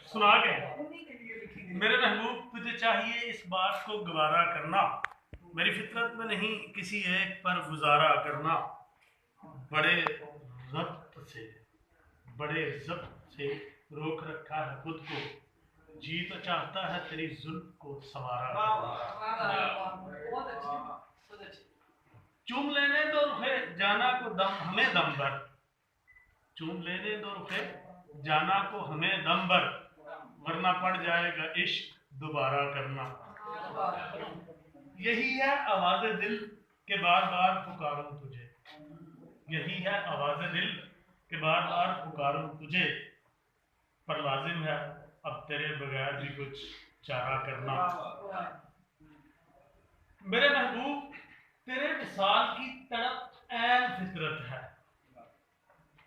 सुना के मेरे महबूब तुझे चाहिए इस बात को गवारा करना, मेरी फितरत में नहीं किसी एक पर गुजारा करना। बड़े ज़ब्त से रोक रखा है खुद को, जी तो चाहता है तेरी जुल्फ को संवारा करना। चूम लेने दो रुखे जाना को हमें दम भर, चूम लेने दो रुखे जाना को हमें दम भर, वरना पड़ जाएगा इश्क दोबारा करना। यही है आवाज़ दिल के बार बार पुकारूं तुझे, यही है आवाज़ दिल के बार बार पुकारूं तुझे, पर लाजिम है अब तेरे बगैर भी कुछ चारा करना। मेरे महबूब तेरे विसाल की तड़प ऐन फितरत है,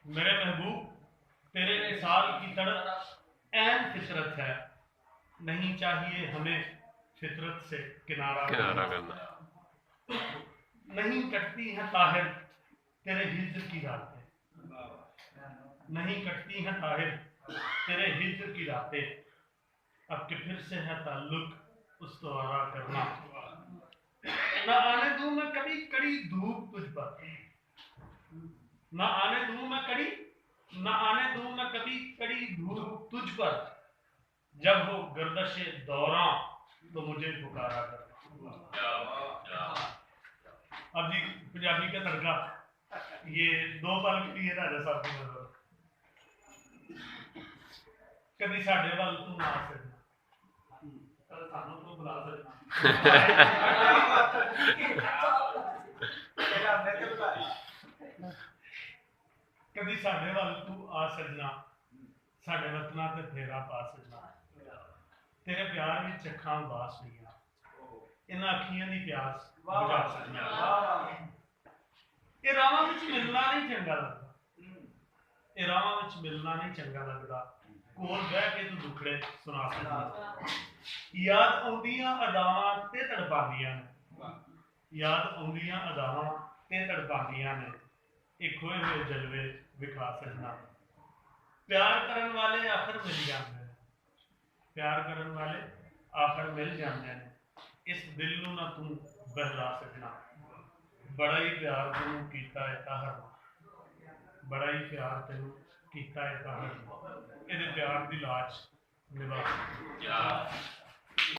मेरे महबूब तेरे विसाल की तड़प ऐन फितरत है, नहीं चाहिए हमें फितरत से किनारा करना। नहीं कटती है ताहिर तेरे हिज्र की रातें, नहीं कटती है ताहिर तेरे हिज्र की रातें, अब कि फिर से है ताल्लुक उस्तवारा करना। न आने दूं मैं कभी कड़ी धूप तुझ पर, न आने दूं मैं कभी कड़ी धूप तुझ पर, जब हो गर्दशे दौरां तो मुझे पुकारा कर। अब जी पंजाबी का तड़का, ये दो पल के लिए राजा साहब की नजर, कभी साढ़े वाल तू ना आ सकना, कल सानू तो बुला सकना, कभी साढ़े वाल तू आ सकना, साढ़े वतना ते फेरा पा सकना, तेरे प्यार में चखा उबास नहीं, इन अखियां दी प्यास बुझा सकना। ये रावां विच मिलना नहीं चंगा लगदा, ये रावां विच मिलना नहीं चंगा लगदा, कोल बह के तू दुखड़े सुना सकदा। याद आउंदियां अदावां ते तड़पांदियां ने, याद आउंदियां अदावां ते तड़पांदियां ने, एक खोए हुए जलवे विखा सकना। प्यार करन वाले आखिर मिल जांदे ने, प्यार करन वाले आखिर मिल जांदे ने, इस दिल नूं ना तू बहला सकना। बड़ा ही प्यार तेनू कीता है ताहर, बड़ा ही प्यार तेनू कीता है ताहर, इहदे प्यार दी लाज निभा।